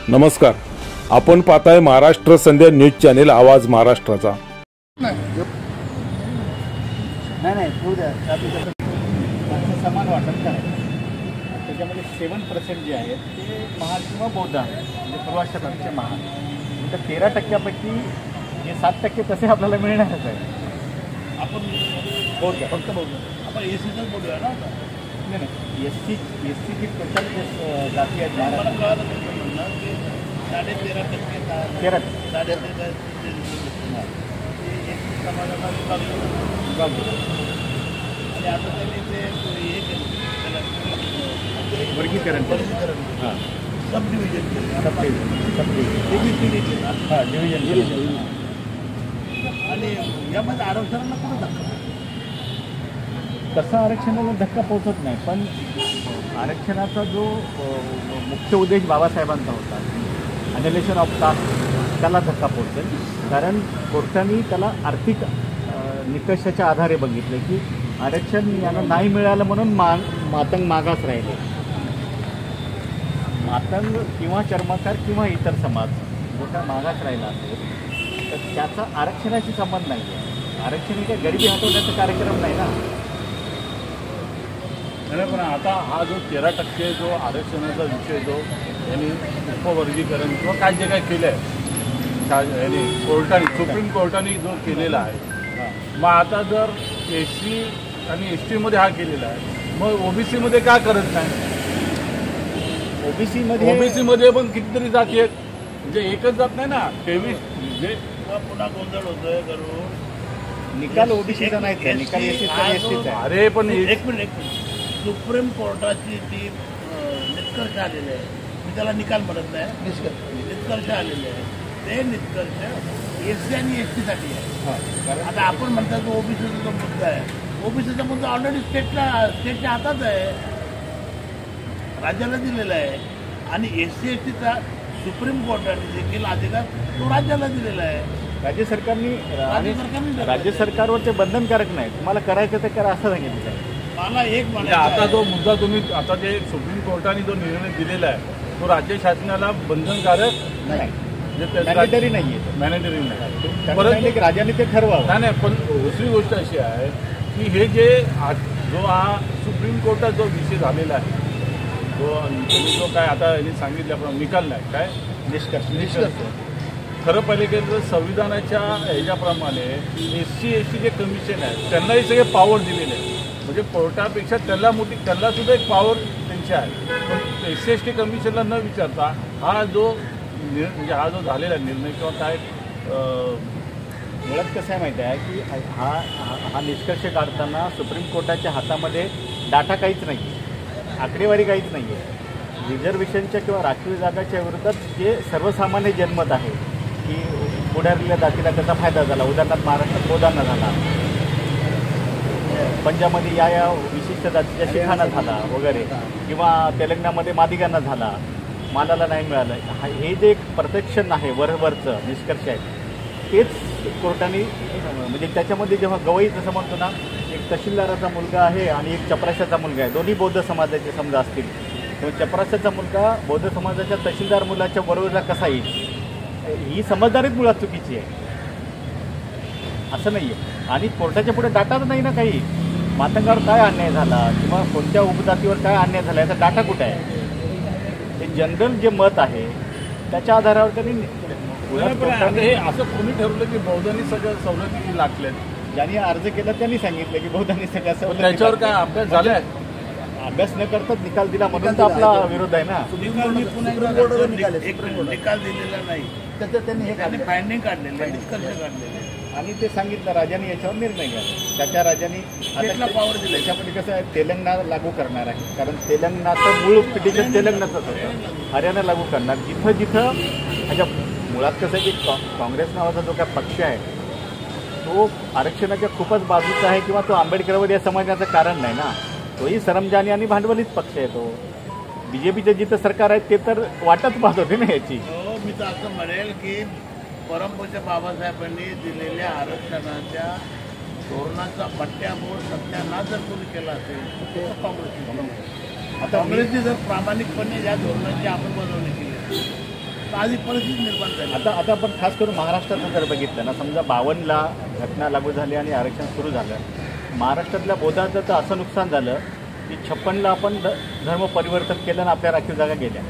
नमस्कार, आपण पाहताय महाराष्ट्र संध्या न्यूज चॅनेल आवाज महाराष्ट्राचा। नाही समान वाटत करायचं त्याच्यामध्ये 7% जे आहेत ते महाल किंवा बौद्ध म्हणजे पूर्वाश्रमाचे महाल, तर 13%पैकी हे 7% तसे आपल्याला मिळणारच आहे। आपण बौद्ध फक्त बौद्ध आपण एसीचंच बोलूया ना। नाही एससी जी टोटल जाती आहेत महाराष्ट्रात 13% 13% समाजाला विभाग आणि आता त्यांनी ते हे केलं वर्गीकरण हां सब डिव्हिजन केलं डिव्हिजन केलं आणि यामध्ये आरक्षणाला कुठं धक्का तसा आरक्षणाला धक्का पोहोचत नाही, पण आरक्षणाचा जो मुख्य उद्देश बाबासाहेबांचा होता अनलेशन ऑफ कास्ट त्याला धक्का पोहोचेल, कारण कोर्टाने त्याला आर्थिक निकषाच्या आधारे बघितले की आरक्षण यांना नाही मिळालं म्हणून मातंग मागास राहिले। मातंग किंवा चर्मकार किंवा इतर समाज जो काय मागास राहिला असेल तर त्याचा आरक्षणाशी संबंध नाही आहे। आरक्षण हे गरिबी हटवण्याचा कार्यक्रम नाही ना। नाही, पण आता हा जो 13% जो आरक्षणाचा विषय जो यांनी उपवर्गीकरण किंवा काय जे काय केलं आहे यांनी कोर्टाने सुप्रीम कोर्टाने जो केलेला आहे, मग आता जर एससी आणि एसटीमध्ये हा केलेला आहे, मग ओबीसीमध्ये का करत नाही? ओबीसीमध्ये पण कितीतरी जाती आहेत, म्हणजे एकच जात नाही ना। 23 म्हणजे पुन्हा गोंधळ होतोय करून निकाल ओबीसीचा नाही, निकाल एसटीचा। अरे पण एक मिनिट सुप्रीम कोर्टाची ती निष्कर्ष आलेले आहे, मी त्याला निकाल म्हणत नाही, निष्कर्ष आलेले आहे, ते निष्कर्ष एससी आणि एसटीसाठी आहे। आता आपण म्हणतात की ओबीसीचा जो मुद्दा आहे, ओबीसीचा मुद्दा ऑलरेडी स्टेटच्या हातात आहे, राज्याला दिलेला आहे, आणि एससी एसटीचा सुप्रीम कोर्टाने देखील अधिकार तो राज्याला दिलेला आहे। राज्य सरकारवर ते बंधनकारक नाही, तुम्हाला करायचं तर करा असं सांगितलं आहे। मला एक म्हणजे आता जो मुद्दा तुम्ही आता जे सुप्रीम कोर्टाने जो निर्णय दिलेला आहे तो राज्य शासनाला बंधनकारक नाही, मॅनेटरी नाही आहे, मॅनेटरी नाही, परंतु राज्याने ते ठरवावं। नाही, पण दुसरी गोष्ट अशी आहे की हे जे जो हा सुप्रीम कोर्टात जो विषय झालेला आहे, तुम्ही जो काय आता यांनी सांगितल्याप्रमाणे निकाल नाही काय निष्कर्ष खरं पहिले केलं तर संविधानाच्या ह्याच्याप्रमाणे एससी एसटी जे कमिशन आहे त्यांनाही सगळे पॉवर दिलेले आहे, म्हणजे कोर्टापेक्षा त्याला सुद्धा एक पॉवर त्यांची आहे। पण एससी एसटी कमिशनला न विचारता हा जो झालेला निर्णय किंवा काय मुळात कसं आहे माहिती आहे की हा निष्कर्ष काढताना सुप्रीम कोर्टाच्या हातामध्ये डाटा काहीच नाही आहे, आकडेवारी काहीच नाही आहे। रिझर्वेशनच्या किंवा राखीव जागाच्या विरोधात जे सर्वसामान्य जनमत आहे की पुढारलेल्या जातीला त्याचा फायदा झाला, उदाहरणार्थ महाराष्ट्रात बौद्धांना झाला, पंजाबमध्ये या विशिष्ट जातीच्या शिखांना झाला वगैरे, किंवा तेलंगणामध्ये मादिगांना झाला, मालाला नाही मिळालं, हे जे एक प्रत्यक्षण आहे वरवरचं निष्कर्ष आहे तेच कोर्टाने म्हणजे त्याच्यामध्ये जेव्हा गवई जसं म्हणतो ना, एक तहसीलदाराचा मुलगा आहे आणि एक चपराशाचा मुलगा आहे, दोन्ही बौद्ध समाजाचे समजा असतील, तर चपराशाचा मुलगा बौद्ध समाजाच्या तहसीलदार मुलाच्या बरोबरला कसा येईल, ही समजदारीच मुळात चुकीची आहे, असं नाही आहे। आणि कोर्टाच्या पुढे डाटाच नाही ना, काही मातंगावर काय अन्याय झाला किंवा कोणत्या उपजातीवर काय अन्याय झाला याचा डाटा कुठे आहे? ते जनरल जे मत आहे त्याच्या आधारावर त्यांनी हे असं कोणी ठरवलं की बौद्धांनी सगळ्या सवलती लागल्यात? ज्यांनी अर्ज केला त्यांनी सांगितलं की बौद्धांनी सगळ्या सवलती, त्याच्यावर काय अभ्यास झालाय? अभ्यास न करताच निकाल दिला म्हणून तर आपला विरोध आहे ना। निकाल दिलेला नाही, त्याचं त्यांनी फायंडिंग काढलेलं आहे, निष्कर्ष काढलेले आणि ते सांगितलं राजाने याच्यावर निर्णय घ्यावा, त्याच्या राजाने आता पॉवर दिला। याच्यामध्ये कसं आहे तेलंगणा लागू करणार आहे, कारण तेलंगणाचं मूळ पिटिशन तेलंगणाचंच होतं, हरियाणा लागू करणार जिथं ह्याच्या मुळात कसं आहे की काँग्रेस नावाचा जो काय पक्ष आहे तो आरक्षणाच्या खूपच बाजूचा आहे, किंवा तो आंबेडकरवादी या समाजाचं कारण नाही ना, तोही सरंजानी आणि भांडवलीच पक्ष आहे। तो बीजेपीचं जिथं सरकार आहे ते तर वाटच पाहत होते ना याची। मी तर असं म्हणेल की परमपूज्य बाबासाहेबांनी दिलेल्या आरक्षणाच्या धोरणाचा पट्ट्याबोळ सत्यानाश जर कोणी केला असेल तर काँग्रेसने, काँग्रेसने जर प्रामाणिकपणे या धोरणाची अंमलबजावणी केली तर आधी परिस्थिती निर्माण झाली. आता आपण खास करून महाराष्ट्राचं जर बघितलं ना, समजा 52ला घटना लागू झाली आणि आरक्षण सुरू झालं. महाराष्ट्रातल्या बौद्धाचं तर असं नुकसान झालं की 56ला आपण धर्म परिवर्तन केलं आणि आपल्या राखीव जागा गेल्या.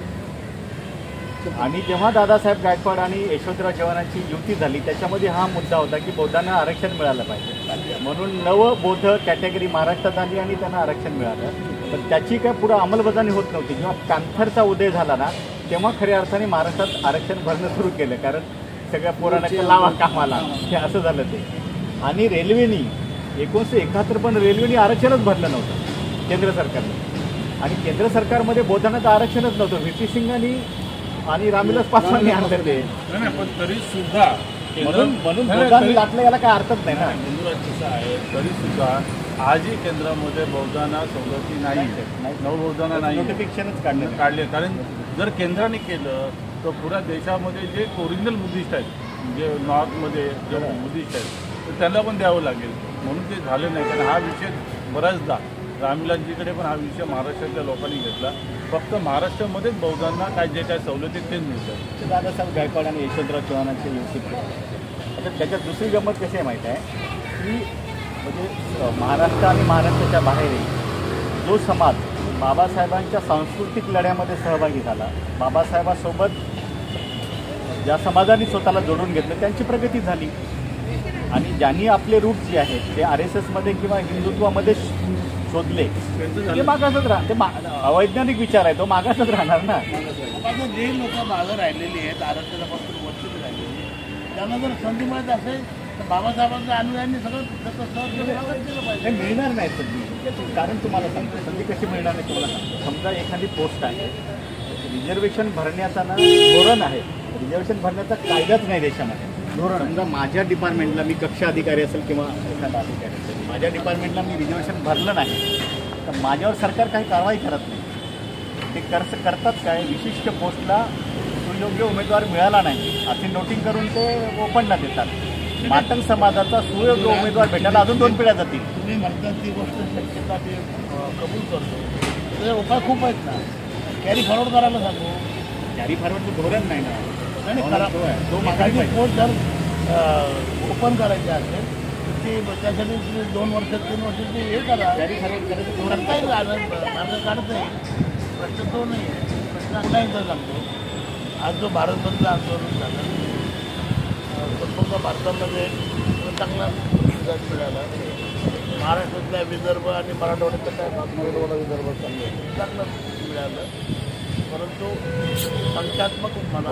आणि जेव्हा दादासाहेब गायकवाड आणि यशवंतराव चव्हाणांची युती झाली त्याच्यामध्ये हा मुद्दा होता की बौद्धांना आरक्षण मिळालं पाहिजे, म्हणून बौद्ध कॅटेगरी महाराष्ट्रात आली आणि त्यांना आरक्षण मिळालं. पण त्याची काय पुढं अंमलबजावणी होत नव्हती. जेव्हा पॅन्थरचा उदय झाला ना तेव्हा खऱ्या अर्थाने महाराष्ट्रात आरक्षण भरणं सुरू केलं, कारण सगळ्या पोरांना लावा कामाला हे असं झालं ते. आणि रेल्वेनी 1971 पण रेल्वेनी आरक्षणच भरलं नव्हतं केंद्र सरकारने. आणि केंद्र सरकारमध्ये बौद्धांना तर आरक्षणच नव्हतं. व्ही.पी. सिंग आणि रामविलास पासवानने आणलं ते. पण तरी सुद्धा म्हणून बौद्धांनी लाटलं याला काय अर्थच नाही ना. कसं आहे, तरी सुद्धा आजही केंद्रामध्ये बौद्धांना सवलती नाही, नवबौद्धांना नाही नोटिफिकेशनच काढले. कारण जर केंद्राने केलं तर पुऱ्या देशामध्ये जे ओरिजिनल बुद्धिस्ट आहेत, जे नॉर्थमध्ये जे बुद्धिस्ट आहेत तर त्यांना पण द्यावं लागेल. म्हणून ते झालं नाही. कारण हा विषय बऱ्याचदा रामविलासजीकडे पण हा विषय महाराष्ट्रातल्या लोकांनी घेतला. फक्त महाराष्ट्रामध्येच बौद्धांना काय जे काय सवलती तेच मिळतात. ते दादासाहेब गायकवाड आणि यशवंतराव चव्हाणांचे युती. आता त्याच्यात दुसरी गंमत कशी आहे माहीत आहे की म्हणजे महाराष्ट्र आणि महाराष्ट्राच्या बाहेर जो समाज बाबासाहेबांच्या सांस्कृतिक लढ्यामध्ये सहभागी झाला, बाबासाहेबांसोबत ज्या समाजाने स्वतःला जोडून घेतलं त्यांची प्रगती झाली. आणि ज्यांनी आपले रूट जे आहेत ते RSSमध्ये किंवा हिंदुत्वामध्ये शोधले ते मागासच ते अवैज्ञानिक विचार आहे, तो मागासच राहणार ना. आता जे लोक मागं राहिलेली आहेत आरक्षणापासून वंचित राहिलेली, त्यांना जर संधी मिळत असेल तर बाबासाहेबांच्या अनुयायांनी सगळं केलं पाहिजे. मिळणार नाही संधी. कारण तुम्हाला सांगतो संधी कशी मिळणार नाही तुम्हाला सांगतो. समजा एखादी पोस्ट आहे, रिझर्वेशन भरण्याचा ना धोरण आहे, रिझर्वेशन भरण्याचा कायदाच नाही देशामध्ये धोरण. समजा माझ्या डिपार्टमेंटला मी कक्षा अधिकारी असेल किंवा एखादा अधिकारी असेल, माझ्या डिपार्टमेंटला मी रिझर्वेशन भरलं नाही तर माझ्यावर सरकार काही कारवाई करत नाही. ते करतात काय, विशिष्ट पोस्टला सुयोग्य उमेदवार मिळाला नाही अशी नोटिंग करून ते ओपनला देतात. मातंग समाजाचा सुयोग्य उमेदवार भेटायला अजून 2 पिढ्या जातील. तुम्ही म्हणतात ती गोष्ट शक्यता ते कबूल करतो. त्याचे उपाय खूप आहेत ना. कॅरी फॉरवर्ड करायला सांगू. कॅरी फॉरवर्डचं धोरण नाही ना. तो मागाची पोस्ट जर ओपन करायची असेल तर ती त्यासाठी 2 वर्ष 3 वर्षाची हे करा. कॅरी फॉरवर्ड करायचं धोरण करता येईल, मार्ग काढता येईल. प्रश्न तो नाही आहे. प्रश्न पुन्हा एकदा सांगतो, आज जो भारत बंद आंदोलन झालं संपूर्ण भारतामध्ये चांगला प्रतिसाद मिळाला. महाराष्ट्रातल्या विदर्भ आणि मराठवाड्यातल्या काय मराठवाडा विदर्भ चांगलं मिळालं. परंतु संख्यात्मक म्हणा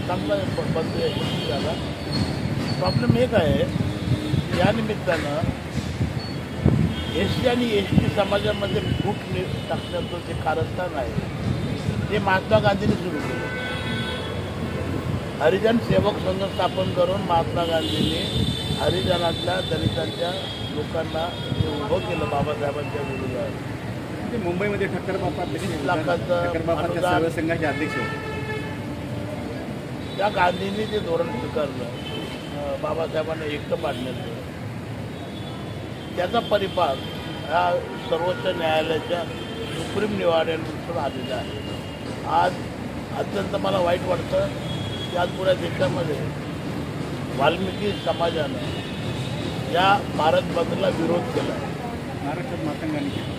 चांगला बंद यशस्वी झाला. प्रॉब्लेम एक आहे, या निमित्तानं SC आणि ST समाजामध्ये फूट टाकण्याचं जे कारस्थान आहे ते महात्मा गांधींनी सुरू केलं. हरिजन सेवक संघ स्थापन करून महात्मा गांधींनी हरिजनातल्या दलितांच्या लोकांना जे उभं केलं बाबासाहेबांच्या विरोधात. ते मुंबईमध्ये ठक्कर बापा लाखाचं संघाचे अध्यक्ष होते. त्या गांधींनी जे धोरण स्वीकारलं बाबासाहेबांना एकटं पाडण्याचं, त्याचा परिपाक ह्या सर्वोच्च न्यायालयाच्या सुप्रीम न्यायालयातून आलेला आहे. आज अत्यंत मला वाईट वाटतं की आज पुऱ्या देशामध्ये वाल्मिकी समाजानं या भारत बंदला विरोध केला. महाराष्ट्रात मातंगांनी केलं.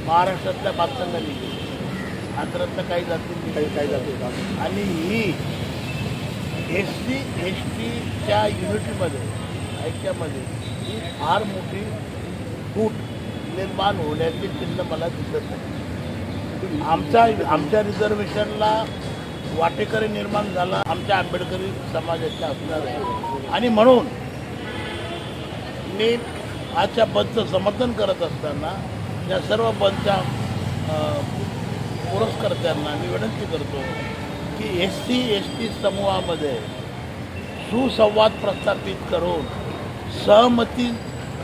महाराष्ट्रातल्या मातंगांनी केलं, आंध्रातल्या काही जाती. आणि ही SC STच्या युनिटीमध्ये ऐक्यामध्ये ही फार मोठी फूट निर्माण होण्याची चिन्ह मला दिसत नाही. आमच्या रिझर्वेशनला वाटेकरी निर्माण झाला आमच्या आंबेडकरी समाजाच्या असणार आहे. आणि म्हणून मी आजच्या बंदचं समर्थन करत असताना या सर्व बंदच्या पुरस्कर्त्यांना मी विनंती करतो की SC ST समूहामध्ये सुसंवाद प्रस्थापित करून सहमती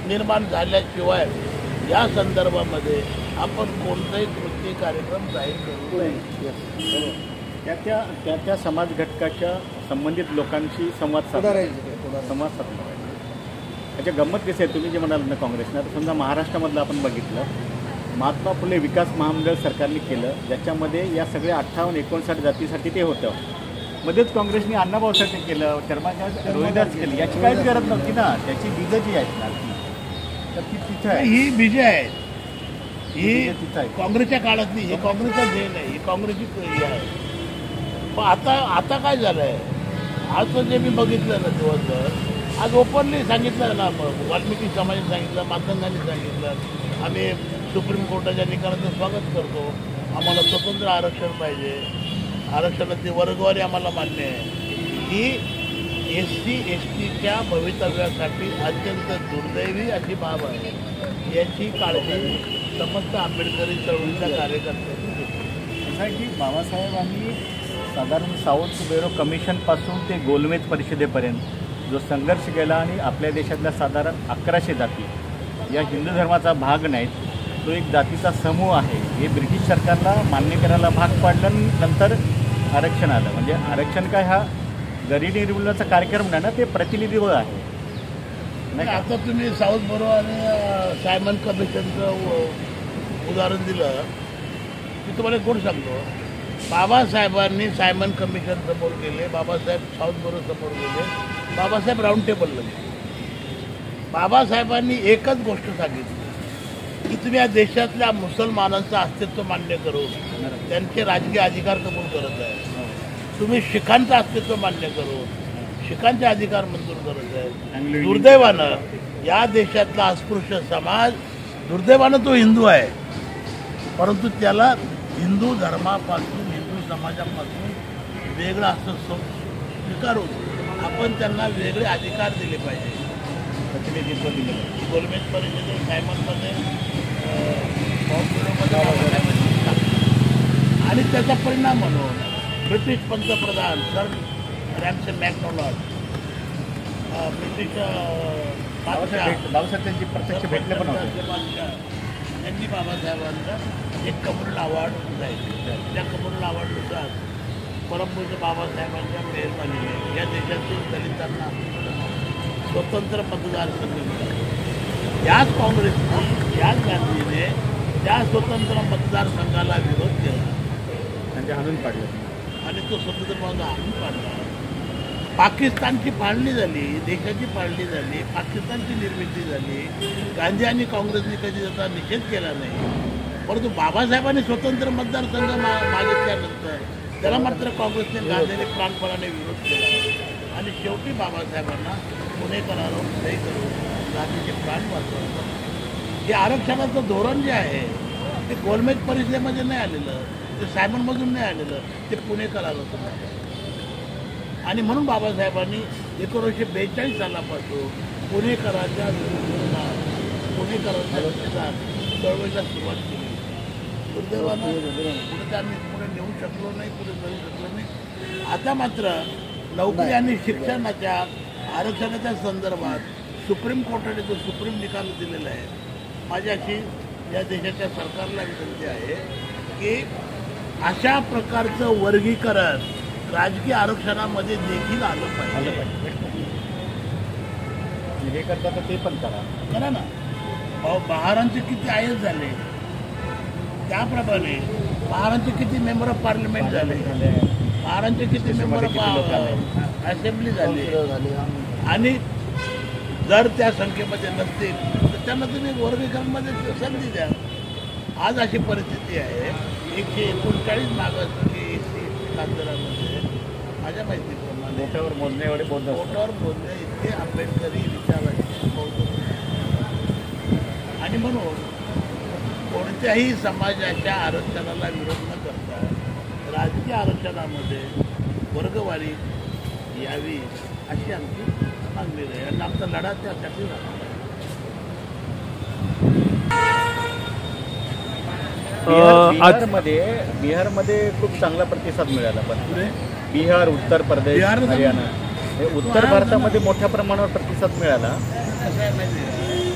निर्माण झाल्याशिवाय या संदर्भामध्ये आपण कोणताही कृती कार्यक्रम जाहीर करू नये. त्या समाज घटकाच्या संबंधित लोकांशी संवाद साधला पाहिजे. त्याच्या गंमत कशी आहे, तुम्ही जे म्हणाल ना काँग्रेसनं, आता समजा महाराष्ट्रामधलं आपण बघितलं महात्मा फुले विकास महामंडळ सरकारने केलं, ज्याच्यामध्ये या सगळ्या 58-59 जातीसाठी ते होतं. मध्येच काँग्रेसने अण्णाभाऊसाठी केलं, चर्माच्या रोहिदास केलं. याची काहीच गरज नव्हती ना. त्याची बीजं जी आहेत ना तर ती तिथं आहे. ही बीजे आहेत, ही तिथं आहे. काँग्रेसच्या काळातली, हे काँग्रेसचा ध्येय नाही, ही काँग्रेसची हे आहे. पण आता काय झालंय, आज जे मी बघितलं ना दिवसभर, आज ओपनली सांगितलं ना, वाल्मिकी समाजाने सांगितलं, मातंगांनी सांगितलं, आम्ही सुप्रीम कोर्टाच्या निकालाचं स्वागत करतो, आम्हाला स्वतंत्र आरक्षण पाहिजे, आरक्षणाची वर्गवारी आम्हाला मान्य आहे. ही SC STच्या भवितव्यासाठी अत्यंत दुर्दैवी अशी बाब आहे. याची काळजी समस्त आंबेडकरी चळवळीच्या कार्यकर्त्यांनी घेतली. असं आहे की बाबासाहेबांनी साधारण साऊथ ब्युरो कमिशनपासून ते गोलमेज परिषदेपर्यंत जो संघर्ष केला आणि आपल्या देशातल्या साधारण 1100 जाती या हिंदू धर्माचा भाग नाहीत, तो एक जातीचा समूह आहे, हे ब्रिटिश सरकारला मान्य करायला भाग पाडलं. नंतर आरक्षण आलं. म्हणजे आरक्षण काय हा गरी निर्मूलनाचा कार्यक्रम नाही ना, ते प्रतिनिधित्व आहे. नाही, आता तुम्ही साऊथ ब्युरो आणि सायमन कमिशनचं उदाहरण दिलं की तुम्हाला एक गोष्ट सांगतो. बाबासाहेबांनी सायमन कमिशन समोर गेले, बाबासाहेब साऊथ ब्युरो समोर गेले, बाबासाहेब राऊंड टेबलला गेले. बाबासाहेबांनी एकच गोष्ट सांगितली की तुम्ही या देशातल्या मुसलमानांचं अस्तित्व मान्य करून त्यांचे राजकीय अधिकार कबूल करत आहे, तुम्ही शिखांचं अस्तित्व मान्य करून शिखांचे अधिकार मंजूर करत आहे. दुर्दैवानं या देशातला अस्पृश्य समाज, दुर्दैवानं तो हिंदू आहे, परंतु त्याला हिंदू धर्मापासून, हिंदू समाजापासून वेगळं असं स्वीकारून आपण त्यांना वेगळे अधिकार दिले पाहिजे. प्रतिनिधित्व दिलं. गोलमेज परिषदेत, सायमनमध्ये, आणि त्याचा परिणाम म्हणून ब्रिटिश पंतप्रधान sir Ramsay McDonald, British Babasaheb त्यांची प्रत्यक्ष भेटले पण होते. त्यांनी बाबासाहेबांचा एक कम्युनल अवॉर्ड जाईल. त्या कम्युनल अवॉर्डनुसार परमपूज्य बाबासाहेबांच्या मेहरबानीने या देशातील दलितांना स्वतंत्र मतदारसंघ मिळाला. याच काँग्रेसने, याच गांधीने त्या स्वतंत्र मतदारसंघाला विरोध केला, म्हणजे हाणून पाडलं आणि तो स्वतंत्र म्हणून हाणून पाडला. पाकिस्तानची फाळणी झाली, देशाची फाळणी झाली, पाकिस्तानची निर्मिती झाली. गांधी आणि काँग्रेसने कधी त्याचा निषेध केला नाही, परंतु बाबासाहेबांनी स्वतंत्र मतदारसंघ मागितल्यानंतर त्याला मात्र काँग्रेसने, गांधीने प्राणपणाने विरोध केला आणि शेवटी बाबासाहेबांना पुणेकरांवर सही करून गांधीचे प्राण वाचवले. हे आरक्षणाचं धोरण जे आहे ते गोलमेज परिषदेमध्ये नाही आलेलं, ते सायमनमधून नाही आलेलं, ते पुणेकरांवर आलं. आणि म्हणून बाबासाहेबांनी 1942 सालापासून पुणेकरांच्या चळवळीला सुरुवात केली. दुर्दैवानं पुढे त्यांनी पुढे नेऊ शकलो नाही, पुढे जाऊ शकलो नाही. आता मात्र नोकरी आणि शिक्षणाच्या आरक्षणाच्या संदर्भात सुप्रीम कोर्टाने जो सुप्रीम निकाल दिलेला आहे, माझी अशी या देशाच्या सरकारला विनंती आहे की अशा प्रकारचं वर्गीकरण राजकीय आरक्षणामध्ये देखील आलं पाहिजे. हे करता तर ते पण करा ना. महारांचे किती आयएस झाले, त्याप्रमाणे महारांचे किती मेंबर ऑफ पार्लमेंट झाले, महारांचे किती मेंबर ऑफ असेंब्ली झाले, आणि जर त्या संख्येमध्ये नसतील तर त्यांना तुम्ही वर्गीकरणमध्ये संधी द्या. आज अशी परिस्थिती आहे, 139 मागासवर्गीय SC खासदारांमध्ये माझ्या माहितीप्रमाणे मोठ्यावर मोजणे एवढे मोठ्यावर मोजणे इतके आंबेडकरी विचारांचे आणि म्हणून कोणत्याही समाजाच्या आरक्षणाला विरोध न करता राजकीय आरक्षणामध्ये वर्गवारी यावी अशी आमची मागणी आहे आणि आमचा लढा त्यासाठी राहणार. बिहारमध्ये खूप चांगला प्रतिसाद मिळाला, पण बिहार, उत्तर प्रदेश, हरियाणा हे उत्तर भारतामध्ये मोठ्या प्रमाणावर प्रतिसाद मिळाला. कसं आहे माहिती आहे,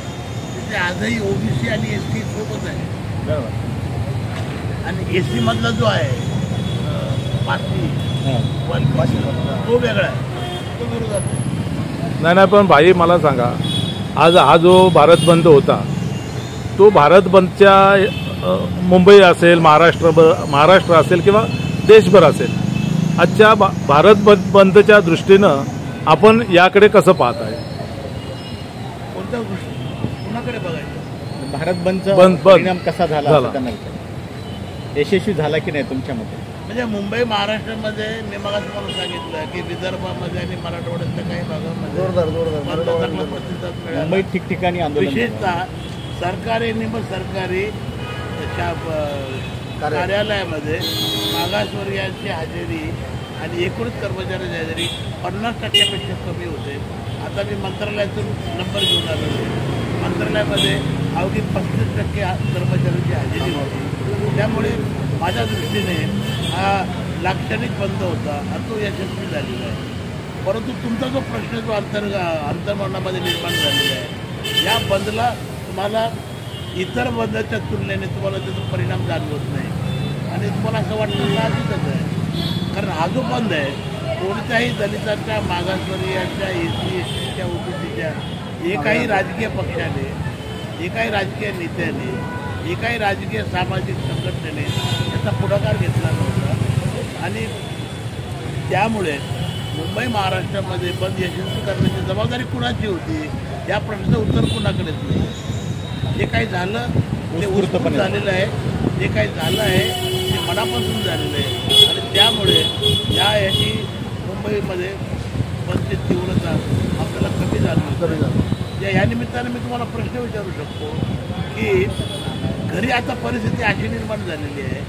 तिथे आजही OBC आणि ST सोबत आहे. आणि SC मधला जो आहे पाचवी तो वेगळा आहे, तो विरोधात आहे. नाही, पण भाई मला सांगा, आज हा जो भारत बंद होता, तो भारत बंदच्या मुंबई असेल, महाराष्ट्र असेल किंवा देशभर असेल, आजच्या भारत बंदच्या दृष्टीनं आपण याकडे कसं पाहत आहे? कोणत्या गोष्टी कुणाकडे बघायचं? भारत बंदचा बंद परिणाम कसा झाला झाला. असं त्यांना विचार. यशस्वी झाला की नाही तुमच्या मते? म्हणजे मुंबई महाराष्ट्रामध्ये मी मगाच तुम्हाला सांगितलं की विदर्भामध्ये आणि मराठवाड्यातल्या काही भागामध्ये बंद चांगला प्रतिसाद मिळाला. मुंबईत ठिकठिकाणी आंदोलन झालं. विशेषतः सरकारी निम सरकारी कार्यालयामध्ये मागासवर्गीयांची हजेरी आणि एकूणच कर्मचाऱ्यांची हजेरी 50% कमी होते. आता मी मंत्रालयातून नंबर घेऊन आलो. मंत्रालयामध्ये अवघी 35% कर्मचाऱ्यांची हजेरी होती. त्यामुळे माझ्या दृष्टीने हा लाक्षणिक बंद होता हा तो यशस्वी झालेला आहे. परंतु तुमचा जो प्रश्न जो अंतर्मनामध्ये निर्माण झालेला आहे, या बंदला तुम्हाला इतर बंदच्या तुलनेने तुम्हाला त्याचा परिणाम जाणवत नाही आणि तुम्हाला असं वाटतं साहजिकच आहे. कारण हा जो बंद आहे कोणत्याही दलितांच्या, मागासवर्गीयांच्या, SC, STच्या, OBCच्या एकाही राजकीय पक्षाने, एकाही राजकीय नेत्याने, एकाही राजकीय सामाजिक संघटनेने याचा पुढाकार घेतला नव्हता आणि त्यामुळे मुंबई महाराष्ट्रामध्ये बंद यशस्वी करण्याची जबाबदारी कुणाची होती या प्रश्नाचं उत्तर कुणाकडेच नाही. जे काही झालं ते उत्स्फूर्त झालेलं आहे, जे काही झालं आहे ते मनापासून झालेलं आहे आणि त्यामुळे याची मुंबईमध्ये बंदची तीव्रता आपल्याला कमी झाली. या निमित्ताने मी तुम्हाला प्रश्न विचारू शकतो की घरी आता परिस्थिती अशी निर्माण झालेली आहे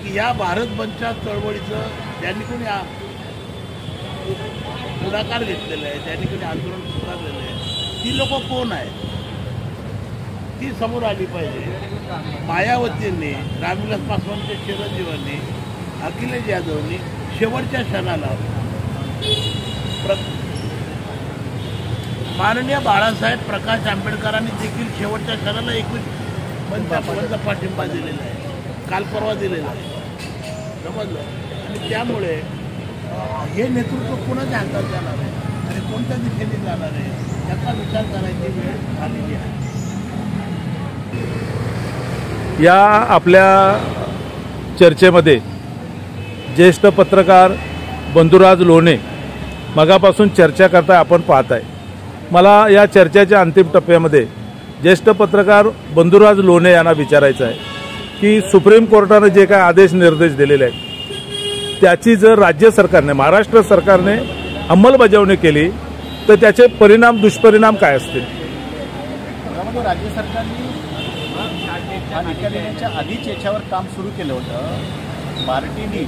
की या भारत बंदच्या चळवळीचं ज्यांनी कोणी पुढाकार घेतलेला आहे, ज्यांनी कोणी आंदोलन पुकारलेलं आहे, ती लोक कोण आहेत ती समोर आली पाहिजे. मायावतींनी, रामविलास पासवानच्या चिरंजीवांनी, अखिलेश यादवनी शेवटच्या क्षणाला माननीय बाळासाहेब प्रकाश आंबेडकरांनी देखील शेवटच्या क्षणाला 21 बंदचा पाठिंबा दिलेला आहे, काल परवा दिलेला आहे, समजलं. आणि त्यामुळे हे नेतृत्व कोणाच्या हातात जाणार आहे आणि कोणत्या दिशेने जाणार आहे याचा विचार करायची वेळ आलेली आहे. या आपल्या चर्चेमध्ये ज्येष्ठ पत्रकार बंधुराज लोणे मगापासून चर्चा करता आपण पाहत आहे. मला या चर्चेच्या अंतिम टप्प्यामध्ये ज्येष्ठ पत्रकार बंधुराज लोणे यांना विचारायचं आहे की सुप्रीम कोर्टानं जे काय आदेश निर्देश दिलेले आहेत त्याची जर राज्य सरकारने, महाराष्ट्र सरकारने अंमलबजावणी केली तर त्याचे परिणाम, दुष्परिणाम काय असतील? त्यामध्ये राज्य सरकारने निकाल येण्याच्या आधीच याच्यावर काम सुरू केलं होतं. बार्टीनी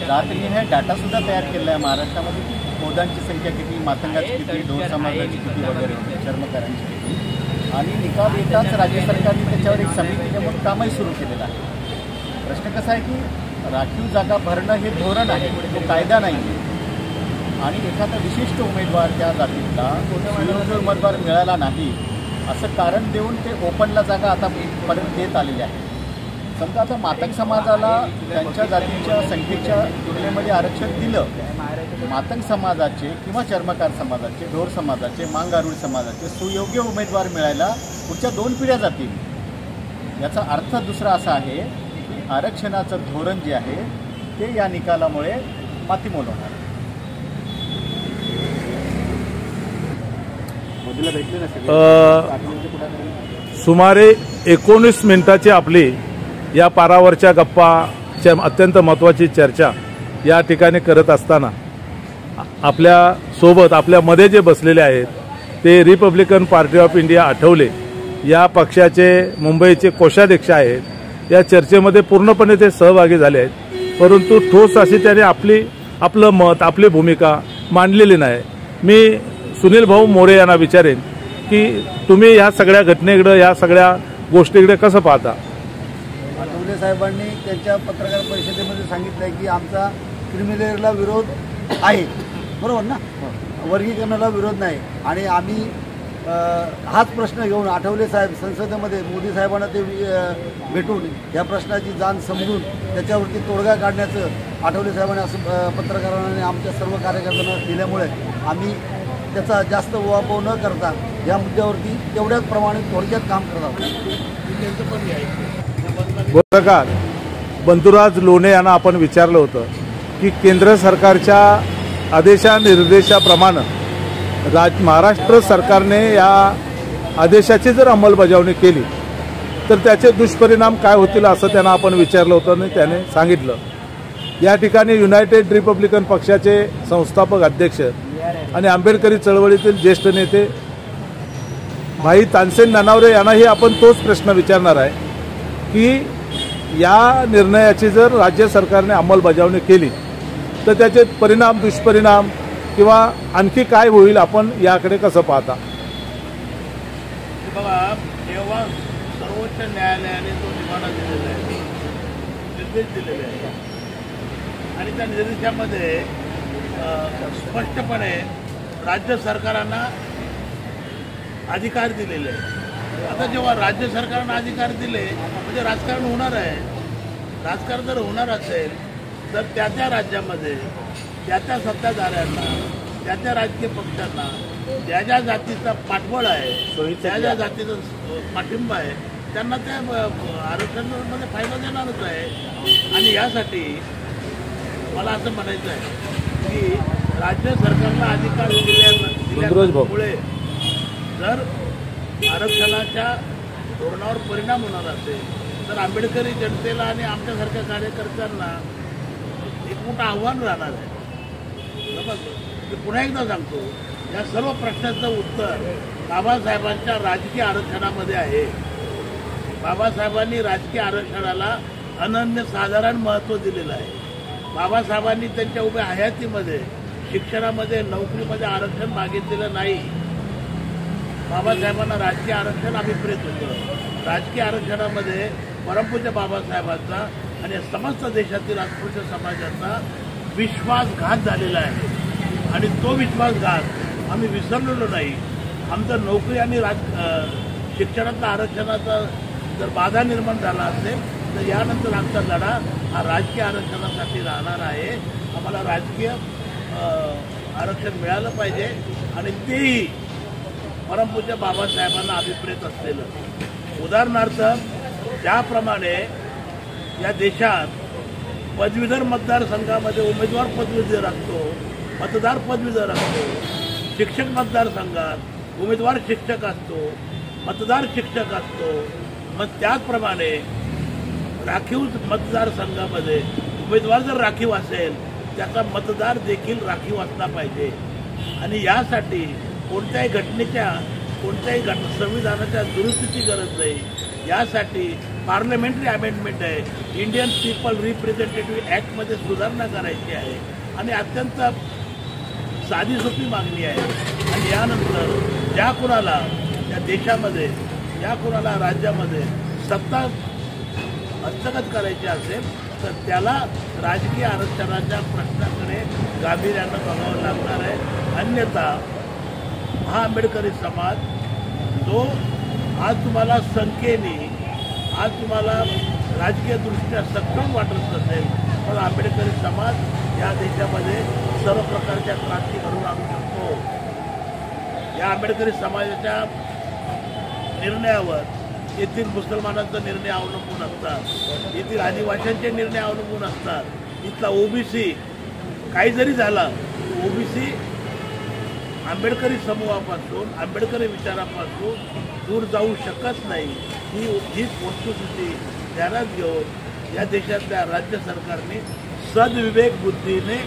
जातनिहाय डाटासुद्धा तयार केला आहे महाराष्ट्रामध्ये की पौदांची संख्या किती, मातंगाची किती, ढोर समाजाची किती वगैरे, चर्मकारांची किती. आणि निकाल येताच राज्य सरकारने त्याच्यावर एक समिती नेमून कामही सुरू केलेलं आहे. प्रश्न कसा आहे की राखीव जागा भरणं हे धोरण आहे, तो कायदा नाही आहे. आणि एखादा विशिष्ट उमेदवार त्या जातीतला सुयोग्य उमेदवार मिळाला नाही असं कारण देऊन ते ओपनला जागा आतापर्यंत देत आलेली आहे. समजा आता मातंग समाजाला त्यांच्या जातीच्या संख्येच्या तुलनेमध्ये आरक्षण दिलं, मातंग समाजाचे किंवा चर्मकार समाजाचे, ढोर समाजाचे, मांगारूळ समाजाचे सुयोग्य उमेदवार मिळायला पुढच्या 2 पिढ्या जातील. याचा अर्थ दुसरा असा आहे की आरक्षणाचं धोरण जे आहे ते या निकालामुळे मातीमोल होणार. मोदीला भेटले नसेल. सुमारे 19 मिनिटाची आपली या पारावरच्या गप्पाच्या अत्यंत महत्त्वाची चर्चा या ठिकाणी करत असताना आपल्या सोबत, आपल्यामध्ये जे बसलेले आहेत ते Republican party of India Athawale या पक्षाचे मुंबईचे कोषाध्यक्ष आहेत. या चर्चेमध्ये पूर्णपणे ते सहभागी झाले आहेत, परंतु ठोस अशी त्याने आपलं मत, आपली भूमिका मांडलेली नाही. मी सुनील भाऊ मोरे यांना विचारेन की तुम्ही ह्या सगळ्या घटनेकडं, ह्या सगळ्या गोष्टीकडे कसं पाहता? आठवले साहेबांनी त्यांच्या पत्रकार परिषदेमध्ये सांगितलं आहे की आमचा क्रिमिनलला विरोध आहे, बरोबर ना, वर्गीकरणाला विरोध नाही. आणि आम्ही हाच प्रश्न घेऊन आठवले साहेब संसदेमध्ये मोदी साहेबांना ते भेटून या प्रश्नाची जाण समजून त्याच्यावरती तोडगा काढण्याचं आठवले साहेबांनी असं पत्रकारांना आणि आमच्या सर्व कार्यकर्त्यांना दिल्यामुळे आम्ही त्याचा जास्त उहापोह न करता या मुद्द्यावरती तेवढ्याच प्रमाणे थोडक्यात काम करत आहोत. त्यांचं पण घ्यायचं पत्रकार बंधुराज लोणे यांना आपण विचारलं होतं की केंद्र सरकारच्या आदेशानिर्देशाप्रमाणे महाराष्ट्र सरकारने या आदेशाची जर अंमलबजावणी केली तर त्याचे दुष्परिणाम काय होतील असं त्यांना आपण विचारलं होतं आणि त्याने सांगितलं. या ठिकाणी युनायटेड रिपब्लिकन पक्षाचे संस्थापक अध्यक्ष आणि आंबेडकरी चळवळीतील ज्येष्ठ नेते भाई तानसेन ननावरे यांनाही आपण तोच प्रश्न विचारणार आहे की या निर्णयाची जर राज्य सरकारने अंमलबजावणी केली तर त्याचे परिणाम दुष्परिणाम किंवा आणखी काय होईल, आपण याकडे कसं पाहता? बघा, जेव्हा सर्वोच्च न्यायालयाने तो निवाडा दिलेला आहे, निर्देश दिलेले आहे आणि त्या निर्देशामध्ये स्पष्टपणे राज्य सरकारांना अधिकार दिलेले आहे. आता जेव्हा राज्य सरकारनं अधिकार दिले म्हणजे राजकारण होणार आहे. राजकारण जर होणार असेल तर त्या त्या राज्यामध्ये त्या त्या सत्ताधाऱ्यांना, त्या त्या राजकीय पक्षांना ज्या ज्या जातीचा पाठबळ आहे, त्या ज्या जातीचा पाठिंबा आहे, त्यांना त्या आरक्षणामध्ये फायदा देणारच आहे. आणि यासाठी मला असं म्हणायचं आहे की राज्य सरकारला अधिकार दिल्यामुळे जर आरक्षणाच्या धोरणावर परिणाम होणार असेल तर आंबेडकरी जनतेला आणि आमच्यासारख्या कार्यकर्त्यांना एक मोठं आव्हान राहणार आहे. मी पुन्हा एकदा सांगतो, या सर्व प्रश्नाचं उत्तर बाबासाहेबांच्या राजकीय आरक्षणामध्ये आहे. बाबासाहेबांनी राजकीय आरक्षणाला अनन्यसाधारण महत्त्व दिलेलं आहे. बाबासाहेबांनी त्यांच्या उभ्या हयातीमध्ये शिक्षणामध्ये, नोकरीमध्ये आरक्षण मागितलेलं नाही. बाबासाहेबांना राजकीय आरक्षण अभिप्रेत होतं. राजकीय आरक्षणामध्ये परमपूज्य बाबासाहेबांचा आणि समस्त देशातील अस्पृश्य समाजाचा विश्वासघात झालेला आहे आणि तो विश्वासघात आम्ही विसरलेलो नाही. आमचं नोकरी आणि शिक्षणातल्या आरक्षणाचा जर बाधा निर्माण झाला असेल तर यानंतर आमचा लढा हा राजकीय आरक्षणासाठी राहणार आहे. आम्हाला राजकीय आरक्षण मिळालं पाहिजे आणि तेही परमपूज्य बाबासाहेबांना अभिप्रेत असलेलं. उदाहरणार्थ, ज्याप्रमाणे या देशात पदवीधर मतदारसंघामध्ये उमेदवार पदवीधर असतो, मतदार पदवीधर असतो, शिक्षक मतदारसंघात उमेदवार शिक्षक असतो, मतदार शिक्षक असतो, मग त्याचप्रमाणे राखीव मतदारसंघामध्ये उमेदवार जर राखीव असेल त्याचा मतदार देखील राखीव असला पाहिजे. आणि यासाठी कोणत्याही घटनेच्या, कोणत्याही संविधानाच्या दुरुस्तीची गरज नाही. यासाठी पार्लमेंटरी अमेंडमेंट आहे, इंडियन पीपल रिप्रेझेंटेटिव्ह ॲक्टमध्ये सुधारणा करायची आहे आणि अत्यंत साधी सोपी मागणी आहे. आणि यानंतर ज्या कुणाला या देशामध्ये, ज्या कुणाला राज्यामध्ये सत्ता हस्तगत करायची असेल तर त्याला राजकीय आरक्षणाच्या प्रश्नाकडे गांभीर्यानं बघावं लागणार आहे. अन्यथा हा आंबेडकरी समाज जो आज तुम्हाला संख्येने, आज तुम्हाला राजकीयदृष्ट्या सक्षम वाटत नसेल पण आंबेडकरी समाज या देशामध्ये सर्व प्रकारच्या क्रांती घडवून आणू शकतो. या आंबेडकरी समाजाच्या निर्णयावर येथील मुसलमानांचा निर्णय अवलंबून असतात, येथील आदिवासींचे निर्णय अवलंबून असतात, इथला ओबीसी काही जरी झाला, ओबीसी आंबेडकरी समूहापासून, आंबेडकरी विचारापासून दूर जाऊ शकत नाही. हीच वस्तुस्थिती ध्यानात घेऊन या देशातल्या राज्य सरकारने सद्विवेक बुद्धीने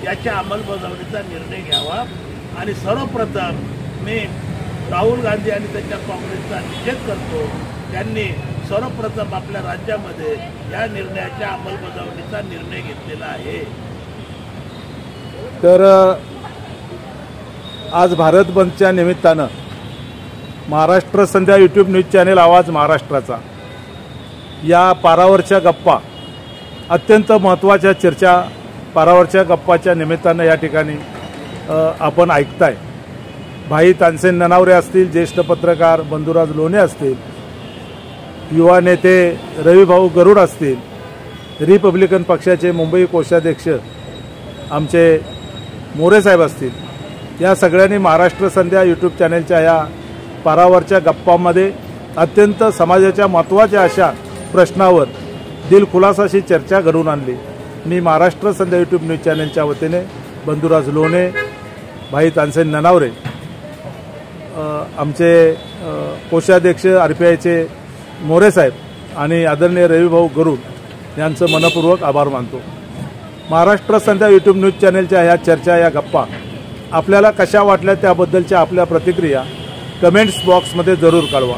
याच्या अंमलबजावणीचा निर्णय घ्यावा. आणि सर्वप्रथम मी राहुल गांधी आणि त्यांच्या काँग्रेसचा निषेध करतो. त्यांनी सर्वप्रथम आपल्या राज्यामध्ये या निर्णयाच्या अंमलबजावणीचा निर्णय घेतलेला आहे. तर आज भारत बंदच्या निमित्तानं महाराष्ट्र संध्या यूट्यूब न्यूज चॅनेल आवाज महाराष्ट्राचा या पारावरच्या गप्पा, अत्यंत महत्त्वाच्या चर्चा पारावरच्या गप्पाच्या निमित्तानं या ठिकाणी आपण ऐकताय. भाई तानसेन ननावरे असतील, ज्येष्ठ पत्रकार बंधुराज लोणे असतील, युवा नेते रविभाऊ गरुड असतील, रिपब्लिकन पक्षाचे मुंबई कोषाध्यक्ष आमचे मोरे साहेब असतील, या सगळ्यांनी महाराष्ट्र संध्या यूट्यूब चॅनेलच्या या पारावरच्या गप्पांमध्ये अत्यंत समाजाच्या महत्त्वाच्या अशा प्रश्नावर दिलखुलासाशी चर्चा घडवून आणली। मी महाराष्ट्र संध्या यूट्यूब न्यूज चॅनलच्या वतीने बंधुराज लोणे, भाई तानसेन ननावरे, आमचे कोषाध्यक्ष RPIचे मोरे साहेब आणि आदरणीय रविभाऊ गरुड यांचं मनपूर्वक आभार मानतो। महाराष्ट्र संध्या यूट्यूब न्यूज चॅनलच्या ह्या चर्चा, या गप्पा आपल्याला कशा वाटल्या त्याबद्दलच्या आपल्या प्रतिक्रिया कमेंट्स बॉक्समध्ये जरूर कळवा।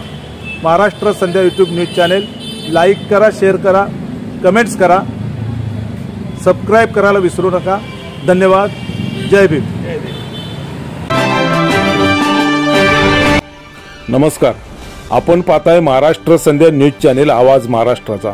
महाराष्ट्र संध्या यूट्यूब न्यूज चॅनल लाईक करा, शेअर करा, कमेंट्स करा, सबस्क्राईब करायला विसरू नका। धन्यवाद। जय भीम। नमस्कार, आपण पाहताय महाराष्ट्र संध्या न्यूज चॅनल, आवाज महाराष्ट्राचा।